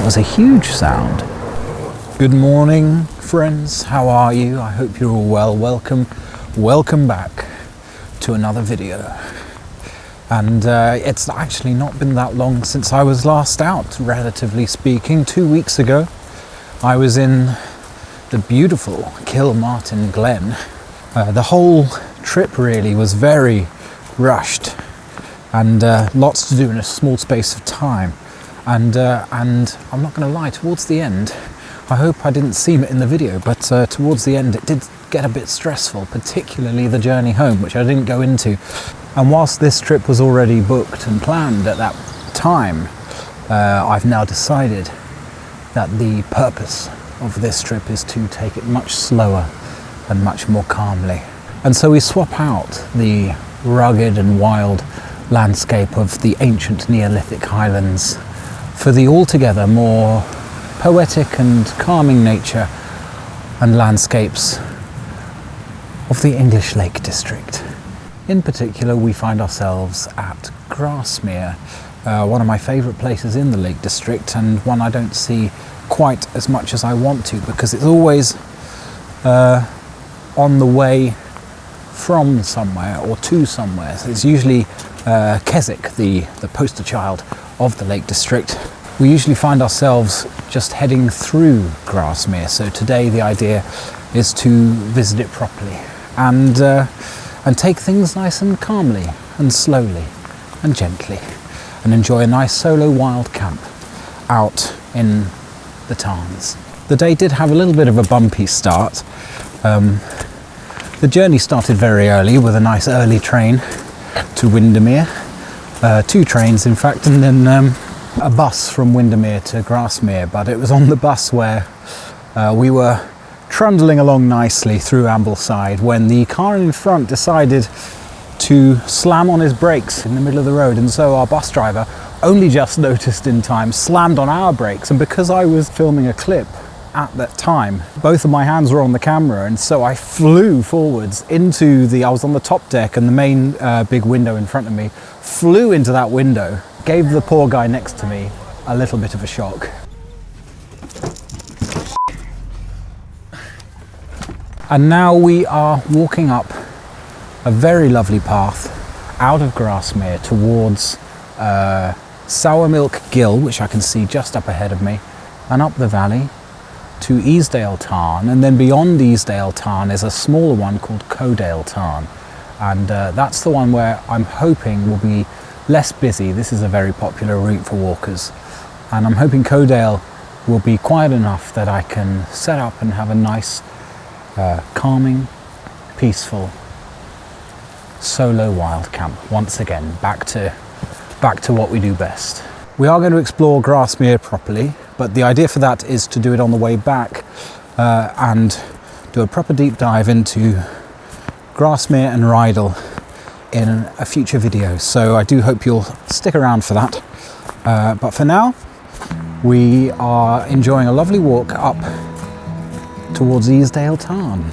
Was a huge sound. Good morning, friends. How are you? I hope you're all well. Welcome back to another video. And it's actually not been that long since I was last out, relatively speaking. 2 weeks ago, I was in the beautiful Kilmartin Glen. The whole trip really was very rushed and lots to do in a small space of time. And I'm not going to lie, towards the end, I hope I didn't seem it in the video, but towards the end it did get a bit stressful, particularly the journey home, which I didn't go into. And whilst this trip was already booked and planned at that time, I've now decided that the purpose of this trip is to take it much slower and much more calmly. And so we swap out the rugged and wild landscape of the ancient Neolithic highlands for the altogether more poetic and calming nature and landscapes of the English Lake District. In particular, we find ourselves at Grasmere, one of my favourite places in the Lake District, and one I don't see quite as much as I want to, because it's always on the way from somewhere or to somewhere. So it's usually Keswick, the poster child of the Lake District. We usually find ourselves just heading through Grasmere, so today the idea is to visit it properly and take things nice and calmly and slowly and gently and enjoy a nice solo wild camp out in the Tarns. The day did have a little bit of a bumpy start. The journey started very early with a nice early train to Windermere. 2 trains in fact, and then a bus from Windermere to Grasmere, but it was on the bus where we were trundling along nicely through Ambleside when the car in front decided to slam on his brakes in the middle of the road, and so our bus driver, only just noticed in time, slammed on our brakes. And because I was filming a clip at that time, both of my hands were on the camera, and so I flew forwards into I was on the top deck, and the main big window in front of me, flew into that window, gave the poor guy next to me a little bit of a shock. And now we are walking up a very lovely path out of Grasmere towards Sourmilk Gill, which I can see just up ahead of me, and up the valley to Easedale Tarn, and then beyond Easedale Tarn is a smaller one called Easedale Tarn, and that's the one where I'm hoping will be less busy. This is a very popular route for walkers, and I'm hoping Easedale will be quiet enough that I can set up and have a nice calming, peaceful solo wild camp once again, back to what we do best. We are going to explore Grasmere properly, but the idea for that is to do it on the way back and do a proper deep dive into Grasmere and Rydal in a future video. So I do hope you'll stick around for that. But for now, we are enjoying a lovely walk up towards Easedale Tarn.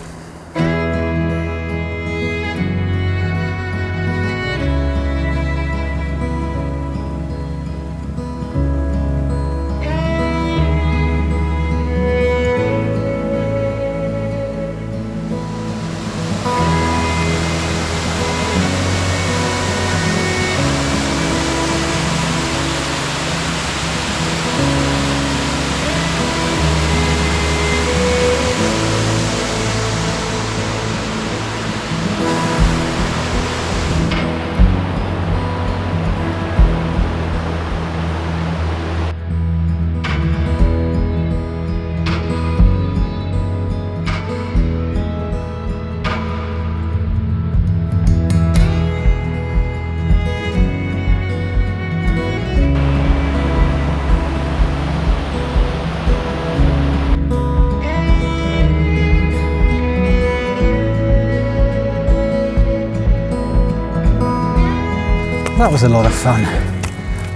That was a lot of fun.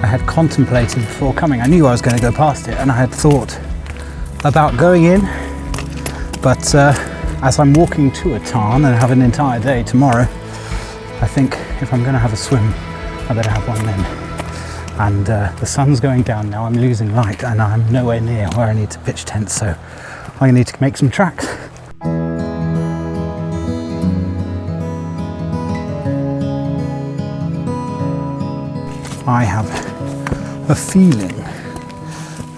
I had contemplated before coming. I knew I was going to go past it, and I had thought about going in, but as I'm walking to a tarn and have an entire day tomorrow, I think if I'm going to have a swim, I better have one then. And the sun's going down now, I'm losing light, and I'm nowhere near where I need to pitch tents, so I'm going to need to make some tracks. I have a feeling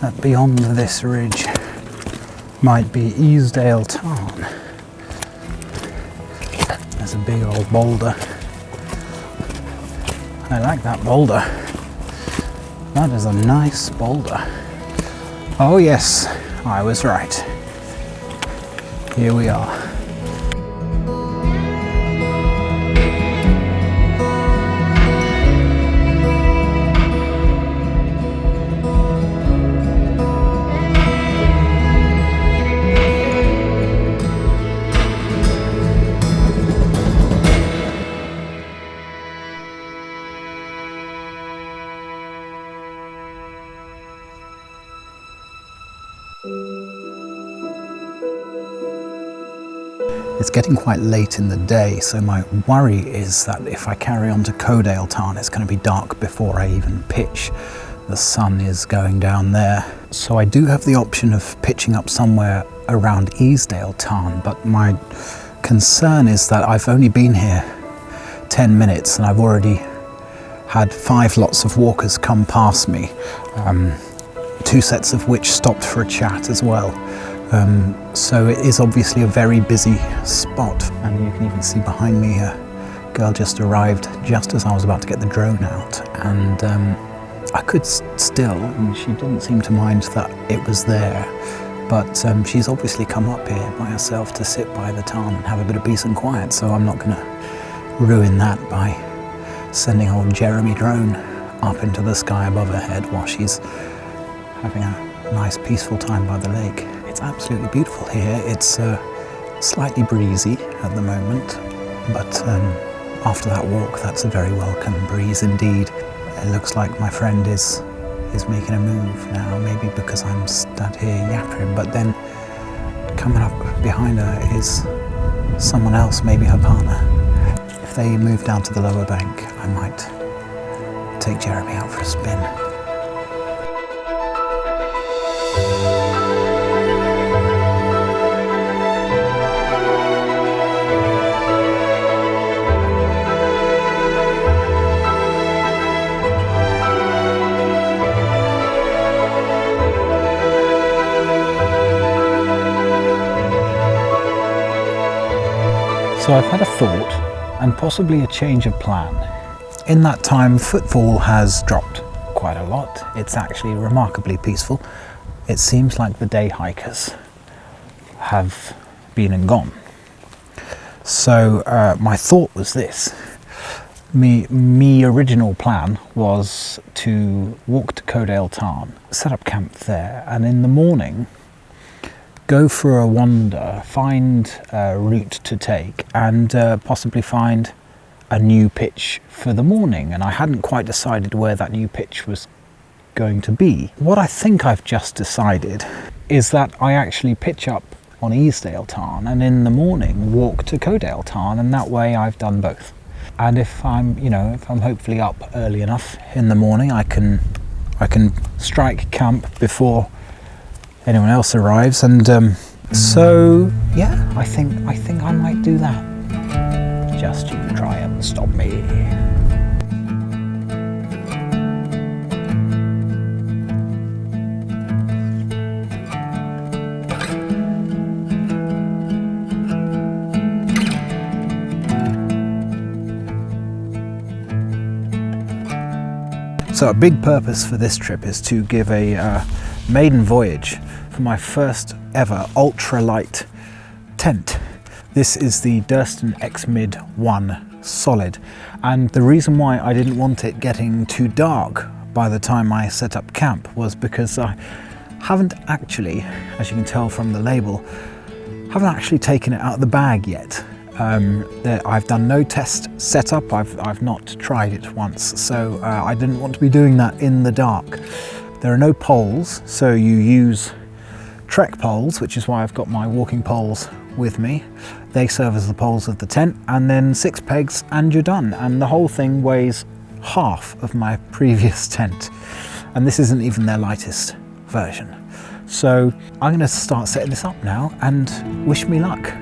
that beyond this ridge might be Easedale Tarn. There's a big old boulder. I like that boulder. That is a nice boulder. Oh yes, I was right. Here we are. It's getting quite late in the day, so my worry is that if I carry on to Easedale Tarn, it's going to be dark before I even pitch. The sun is going down there. So I do have the option of pitching up somewhere around Easedale Tarn, but my concern is that I've only been here 10 minutes and I've already had 5 lots of walkers come past me, 2 sets of which stopped for a chat as well. So it is obviously a very busy spot, and you can even see behind me a girl just arrived just as I was about to get the drone out, and I could still, and she didn't seem to mind that it was there, but she's obviously come up here by herself to sit by the tarn and have a bit of peace and quiet, so I'm not going to ruin that by sending old Jeremy drone up into the sky above her head while she's having a nice peaceful time by the lake. It's absolutely beautiful here. It's slightly breezy at the moment, but after that walk, that's a very welcome breeze indeed. It looks like my friend is making a move now, maybe because I'm stood here yapping, but then coming up behind her is someone else, maybe her partner. If they move down to the lower bank, I might take Jeremy out for a spin. So I've had a thought and possibly a change of plan. In that time, footfall has dropped quite a lot. It's actually remarkably peaceful. It seems like the day hikers have been and gone. So my thought was this. Me original plan was to walk to Easedale Tarn, set up camp there, and in the morning go for a wander, find a route to take, and possibly find a new pitch for the morning. And I hadn't quite decided where that new pitch was going to be. What I think I've just decided is that I actually pitch up on Easedale Tarn and in the morning walk to Easedale Tarn, and that way I've done both. And if I'm hopefully up early enough in the morning, I can strike camp before anyone else arrives. And so yeah, I think I might do that. Just you try and stop me. So a big purpose for this trip is to give a maiden voyage for my first ever ultralight tent. This is the Durston X-Mid 1 solid, and the reason why I didn't want it getting too dark by the time I set up camp was because I haven't actually, as you can tell from the label, haven't actually taken it out of the bag yet. I've done no test setup. I've not tried it once, so I didn't want to be doing that in the dark. There are no poles, so you use trek poles, which is why I've got my walking poles with me. They serve as the poles of the tent, and then 6 pegs and you're done. And the whole thing weighs half of my previous tent, and this isn't even their lightest version. So I'm going to start setting this up now, and wish me luck.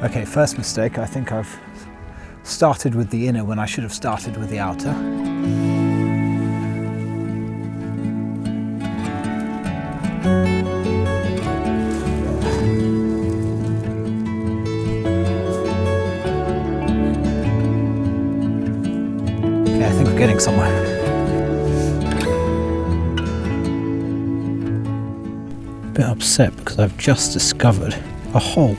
Okay, first mistake. I think I've started with the inner when I should have started with the outer. Okay, I think we're getting somewhere. A bit upset because I've just discovered a hole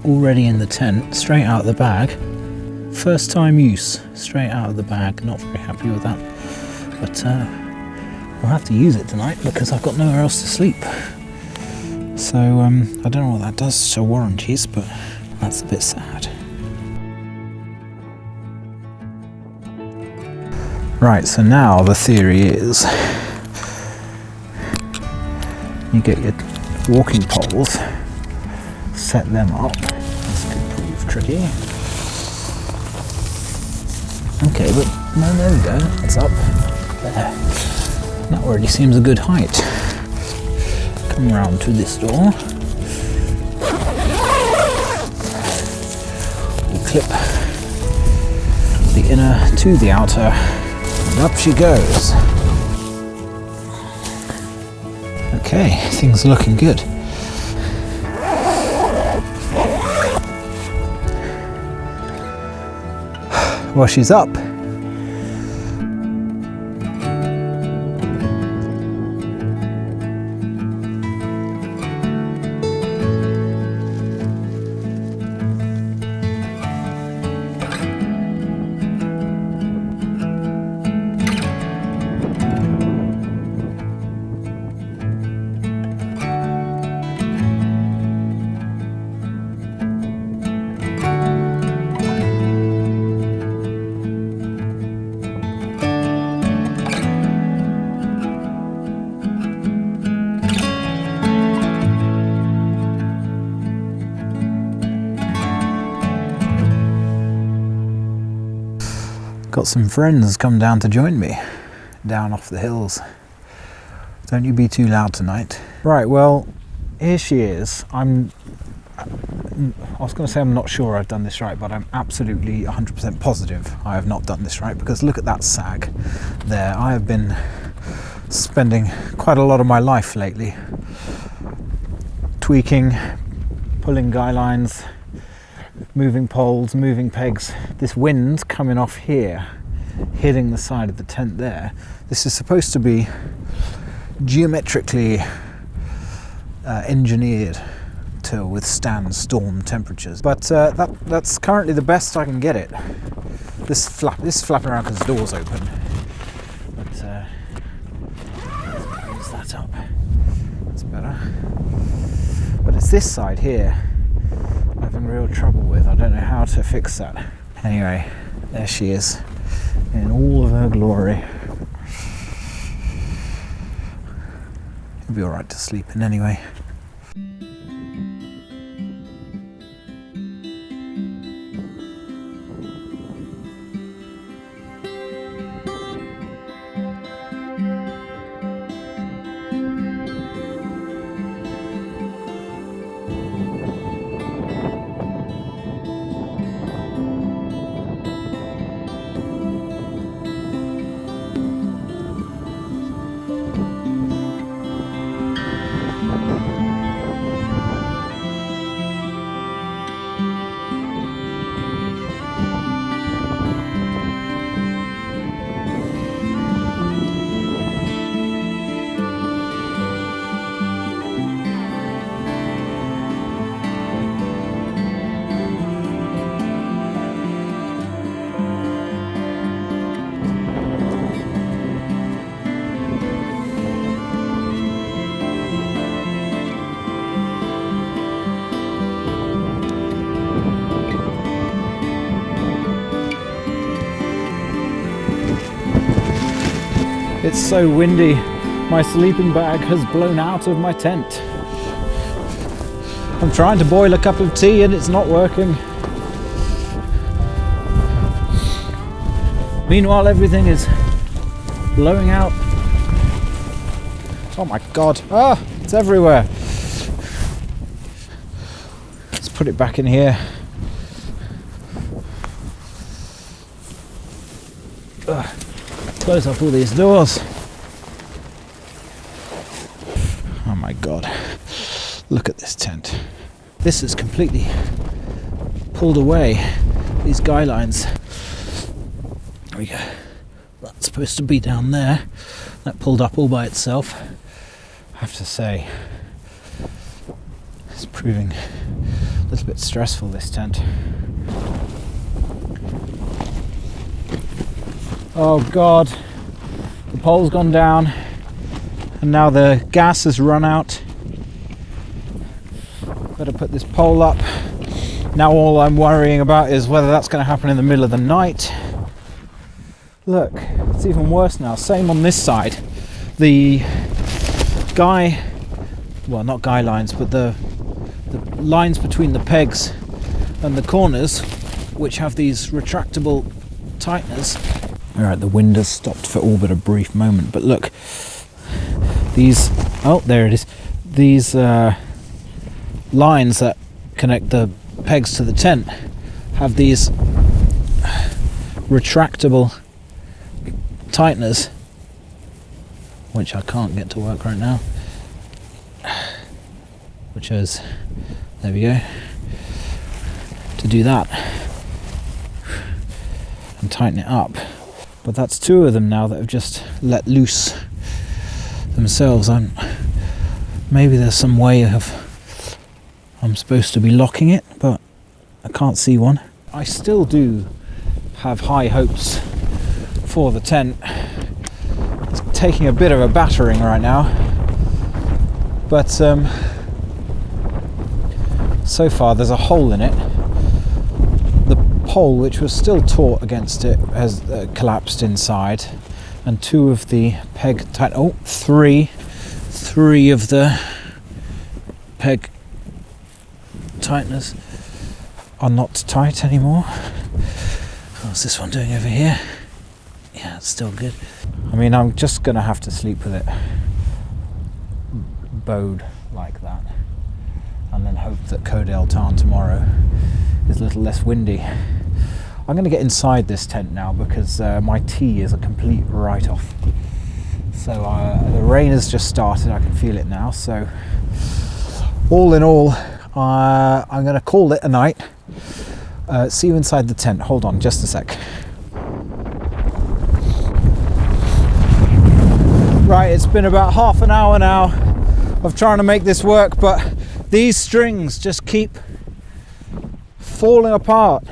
already in the tent, straight out of the bag. First time use, straight out of the bag. Not very happy with that, but I'll have to use it tonight because I've got nowhere else to sleep. So I don't know what that does to warranties, but that's a bit sad. Right, so now the theory is you get your walking poles, set them up. This could prove tricky. Okay, but no, there we go. It's up there. That already seems a good height. Come round to this door. We'll clip the inner to the outer, and up she goes. Okay, things are looking good. Well, she's up. Got some friends come down to join me, down off the hills. Don't you be too loud tonight. Right, well, here she is. I was going to say I'm not sure I've done this right, but I'm absolutely 100% positive I have not done this right, because look at that sag there. I have been spending quite a lot of my life lately tweaking, pulling guy lines, moving poles, moving pegs. This wind coming off here, hitting the side of the tent there, this is supposed to be geometrically engineered to withstand storm temperatures, but that's currently the best I can get it. This flapping around because the door's open, but let's close that up. That's better. But it's this side here I'm having real trouble with. I don't know how to fix that. Anyway, there she is in all of her glory. It'll be all right to sleep in anyway. It's so windy, my sleeping bag has blown out of my tent. I'm trying to boil a cup of tea and it's not working. Meanwhile, everything is blowing out. Oh my god, it's everywhere. Let's put it back in here. Close up all these doors. Oh my god, look at this tent. This is completely pulled away, these guy lines. There we go. That's supposed to be down there. That pulled up all by itself. I have to say, it's proving a little bit stressful, this tent. Oh god, the pole's gone down and now the gas has run out. Better put this pole up. Now all I'm worrying about is whether that's going to happen in the middle of the night. Look, it's even worse now. Same on this side. The not guy lines, but the lines between the pegs and the corners, which have these retractable tighteners. Alright, the wind has stopped for all but a brief moment, but look, these, oh there it is, these lines that connect the pegs to the tent have these retractable tighteners, which I can't get to work right now, which is, there we go, to do that and tighten it up. But that's two of them now that have just let loose themselves. Maybe there's some way of I'm supposed to be locking it, but I can't see one. I still do have high hopes for the tent. It's taking a bit of a battering right now, but so far there's a hole in it. The pole, which was still taut against it, has collapsed inside, and two of the peg three of the peg tighteners are not tight anymore. What's this one doing over here? Yeah, it's still good. I mean, I'm just gonna have to sleep with it bowed like that. and then hope that Easedale Tarn tomorrow is a little less windy. I'm going to get inside this tent now because my tea is a complete write-off. So the rain has just started, I can feel it now. So all in all, I'm going to call it a night. See you inside the tent. Hold on just a sec. Right, it's been about half an hour now of trying to make this work, but these strings just keep falling apart,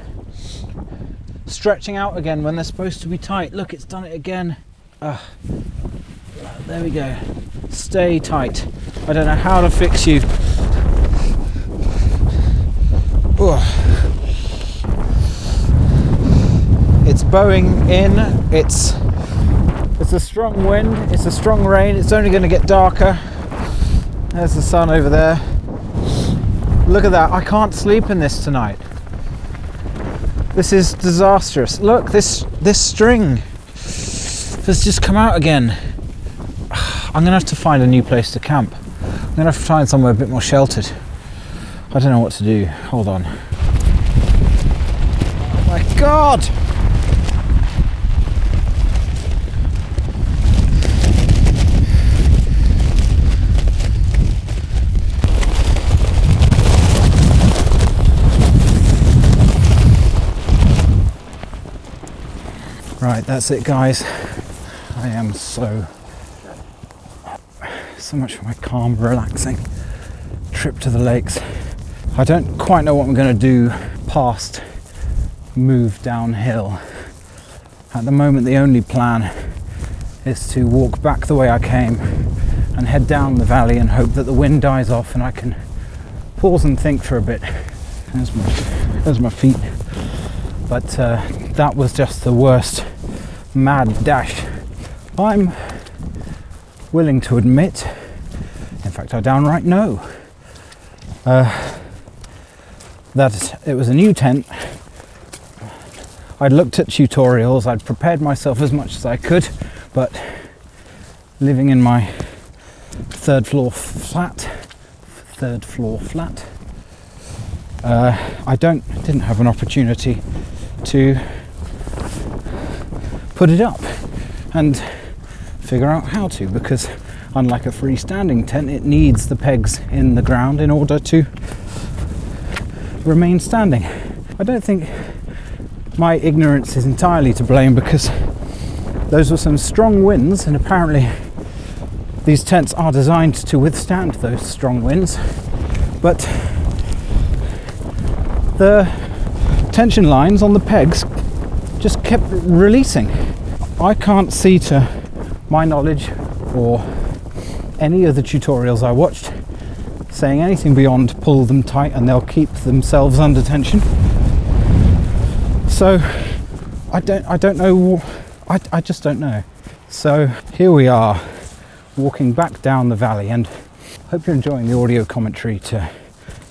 stretching out again when they're supposed to be tight. Look, it's done it again. There we go. Stay tight. I don't know how to fix you. It's bowing in. It's a strong wind. It's a strong rain. It's only going to get darker. There's the sun over there. Look at that. I can't sleep in this tonight. This is disastrous. Look, this string has just come out again. I'm gonna have to find a new place to camp. I'm gonna have to find somewhere a bit more sheltered. I don't know what to do. Hold on. Oh my God! Right, that's it, guys. I am so much for my calm, relaxing trip to the lakes. I don't quite know what I'm going to do past move downhill. At the moment, the only plan is to walk back the way I came and head down the valley and hope that the wind dies off and I can pause and think for a bit. There's my feet. But that was just the worst mad dash I'm willing to admit. In fact, I downright know that it was a new tent. I'd looked at tutorials, I'd prepared myself as much as I could, but living in my third floor flat, I didn't have an opportunity to put it up and figure out how to, because unlike a freestanding tent, it needs the pegs in the ground in order to remain standing. I don't think my ignorance is entirely to blame, because those were some strong winds, and apparently these tents are designed to withstand those strong winds, but the tension lines on the pegs just kept releasing. I can't see, to my knowledge, or any of the tutorials I watched, saying anything beyond pull them tight and they'll keep themselves under tension. So I don't know. I just don't know. So here we are, walking back down the valley, and hope you're enjoying the audio commentary to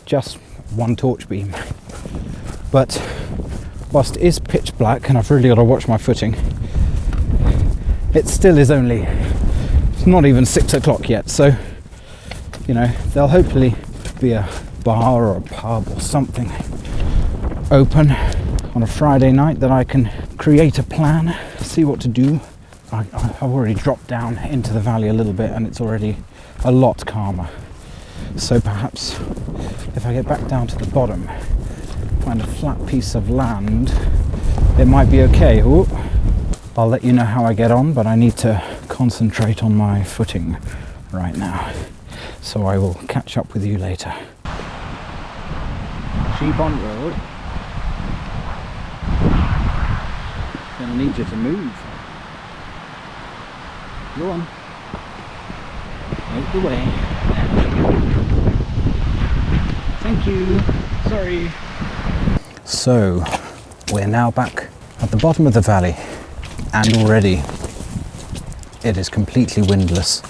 just one torch beam. But whilst it is pitch black and I've really got to watch my footing, it still is only, it's not even 6 o'clock yet, so you know, there'll hopefully be a bar or a pub or something open on a Friday night that I can create a plan, see what to do. I've already dropped down into the valley a little bit and it's already a lot calmer, so perhaps if I get back down to the bottom, find a flat piece of land, it might be okay. Ooh. I'll let you know how I get on, but I need to concentrate on my footing right now, so I will catch up with you later. Sheep on road. Gonna need you to move. Go on. Out the way. Thank you. Sorry. So, we're now back at the bottom of the valley, and already it is completely windless.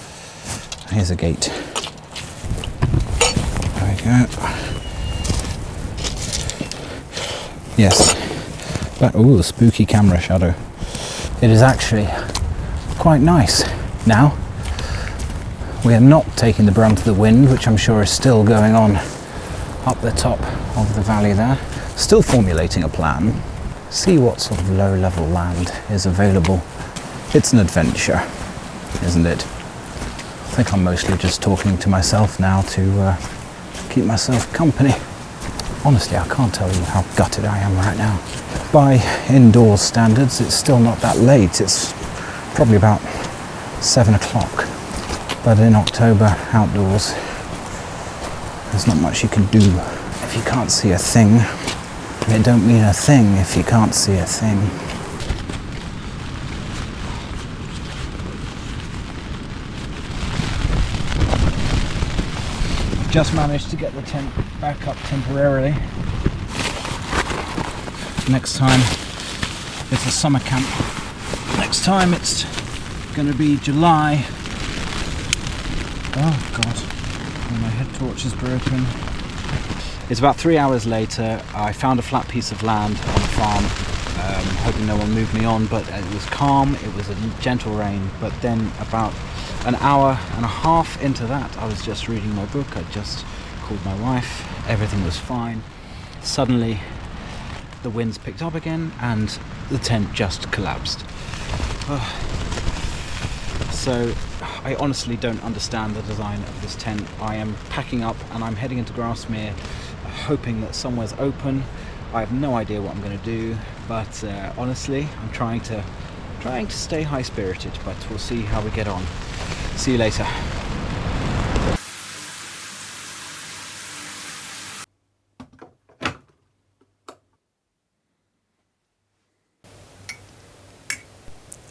Here's a gate. There we go. Yes. But, ooh, a spooky camera shadow. It is actually quite nice now. We are not taking the brunt of the wind, which I'm sure is still going on up the top of the valley there. Still formulating a plan. See what sort of low-level land is available. It's an adventure, isn't it? I think I'm mostly just talking to myself now to keep myself company. Honestly, I can't tell you how gutted I am right now. By indoors standards, it's still not that late. It's probably about 7 o'clock. But in October, outdoors, there's not much you can do. If you can't see a thing, it don't mean a thing if you can't see a thing. Just managed to get the tent back up temporarily. Next time it's a summer camp. Next time it's going to be July. Oh God, my head torch is broken. It's about 3 hours later. I found a flat piece of land on a farm, hoping no one moved me on, but it was calm, it was a gentle rain. But then about an hour and a half into that, I was just reading my book. I just called my wife, everything was fine. Suddenly the winds picked up again and the tent just collapsed. So I honestly don't understand the design of this tent. I am packing up and I'm heading into Grasmere, hoping that somewhere's open. I have no idea what I'm going to do, but honestly I'm trying to stay high-spirited, but we'll see how we get on. See you later.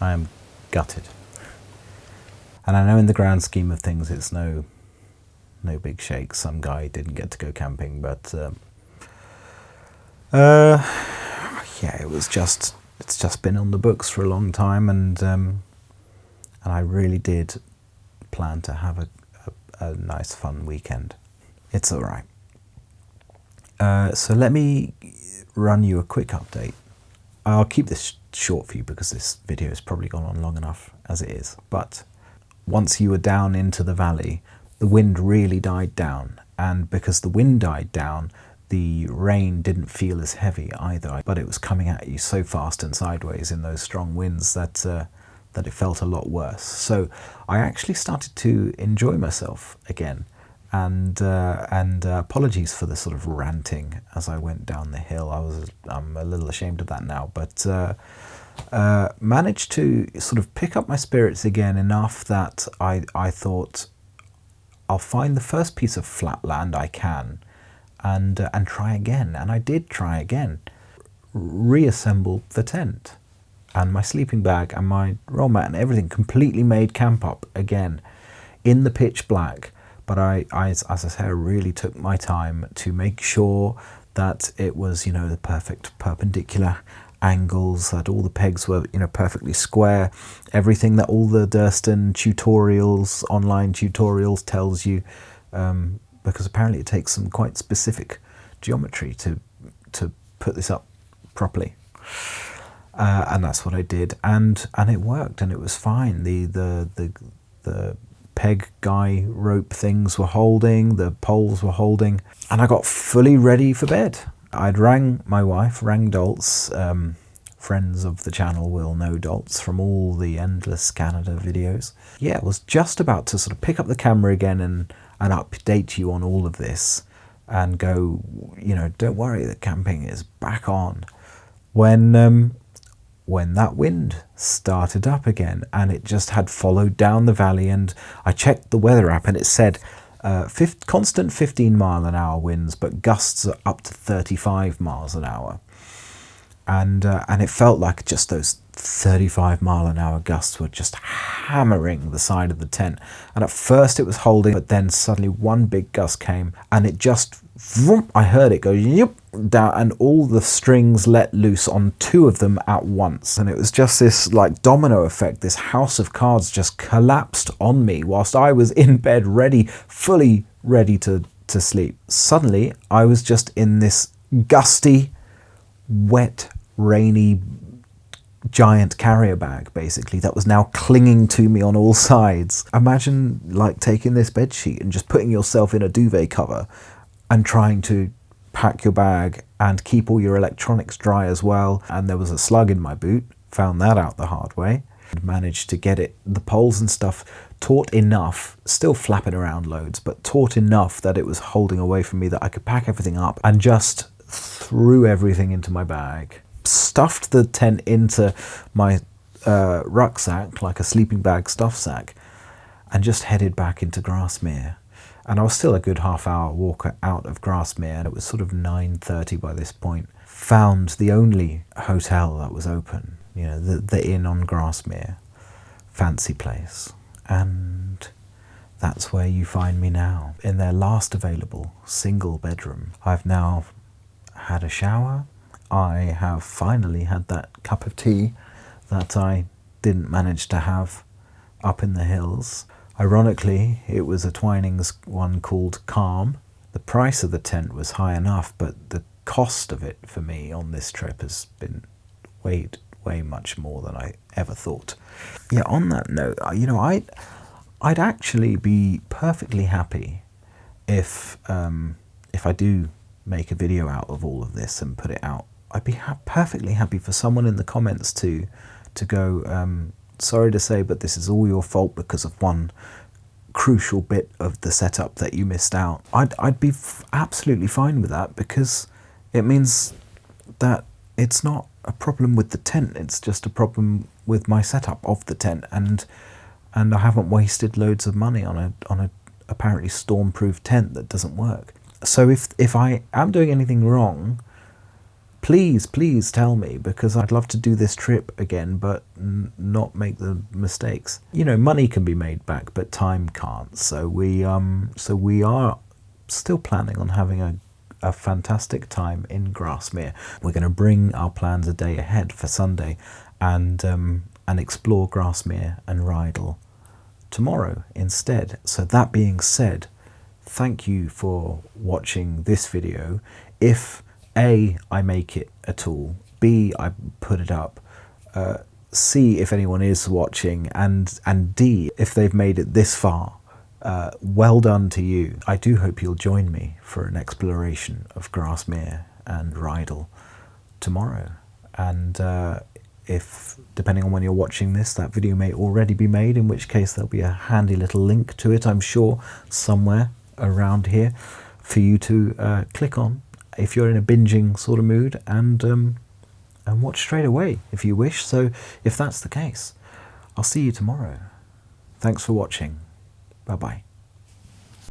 I am gutted. And I know in the grand scheme of things it's no big shake. Some guy didn't get to go camping, but yeah, it's just been on the books for a long time, and I really did plan to have a nice fun weekend. It's all right. So let me run you a quick update. I'll keep this short for you because this video has probably gone on long enough as it is, but once you were down into the valley, the wind really died down, and because the wind died down, the rain didn't feel as heavy either, but it was coming at you so fast and sideways in those strong winds that it felt a lot worse. So I actually started to enjoy myself again, and apologies for the sort of ranting as I went down the hill. I'm a little ashamed of that now, but managed to sort of pick up my spirits again enough that I thought I'll find the first piece of flat land I can and try again. And I did try again. Reassembled the tent and my sleeping bag and my roll mat and everything, completely made camp up again in the pitch black. But I as I say, I really took my time to make sure that it was, you know, the perfect perpendicular angles, that all the pegs were, you know, perfectly square, everything that all the Durston tutorials, online tutorials tells you, because apparently it takes some quite specific geometry to put this up properly. And that's what I did, and it worked, and it was fine. The peg guy rope things were holding, the poles were holding, and I got fully ready for bed. I'd rang my wife, rang Dolts. Friends of the channel will know Dolts from all the Endless Canada videos. Yeah, I was just about to sort of pick up the camera again and update you on all of this and go, you know, don't worry, the camping is back on. When that wind started up again, and it just had followed down the valley, and I checked the weather app and it said constant 15-mile-an-hour winds, but gusts are up to 35 miles an hour. And it felt like just those 35-mile-an-hour gusts were just hammering the side of the tent. And at first it was holding, but then suddenly one big gust came, and it just, vroom, I heard it go yip, down, and all the strings let loose on two of them at once. And it was just this like domino effect. This house of cards just collapsed on me whilst I was in bed, ready, fully ready to sleep. Suddenly I was just in this gusty, wet, rainy giant carrier bag, basically, that was now clinging to me on all sides. Imagine like taking this bed sheet and just putting yourself in a duvet cover and trying to pack your bag and keep all your electronics dry as well. And there was a slug in my boot, found that out the hard way. Managed to get it, the poles and stuff, taut enough, still flapping around loads, but taut enough that it was holding away from me, that I could pack everything up, and just threw everything into my bag. Stuffed the tent into my rucksack, like a sleeping bag stuff sack, and just headed back into Grasmere. And I was still a good half-hour walk out of Grasmere, and it was sort of 9:30 by this point. Found the only hotel that was open, you know, the inn on Grasmere, fancy place, and that's where you find me now, in their last available single bedroom. I've now had a shower. I have finally had that cup of tea that I didn't manage to have up in the hills. Ironically, it was a Twinings one called Calm. The price of the tent was high enough, but the cost of it for me on this trip has been way much more than I ever thought. Yeah, on that note, you know, I'd actually be perfectly happy if I do make a video out of all of this and put it out. I'd be perfectly happy for someone in the comments to go, sorry to say, but this is all your fault because of one crucial bit of the setup that you missed out. I'd be absolutely fine with that, because it means that it's not a problem with the tent, it's just a problem with my setup of the tent, and I haven't wasted loads of money on a apparently storm-proof tent that doesn't work. So if I am doing anything wrong, please tell me, because I'd love to do this trip again, but not make the mistakes. You know, money can be made back, but time can't. So we are still planning on having a fantastic time in Grasmere. We're going to bring our plans a day ahead for Sunday, and explore Grasmere and Rydal tomorrow instead. So that being said, thank you for watching this video. If A, I make it at all, B, I put it up, C, if anyone is watching, and D, if they've made it this far, well done to you. I do hope you'll join me for an exploration of Grasmere and Rydal tomorrow. And if, depending on when you're watching this, that video may already be made, in which case there'll be a handy little link to it, I'm sure, somewhere around here for you to click on if you're in a binging sort of mood, and watch straight away if you wish. So if that's the case, I'll see you tomorrow. Thanks for watching. Bye-bye.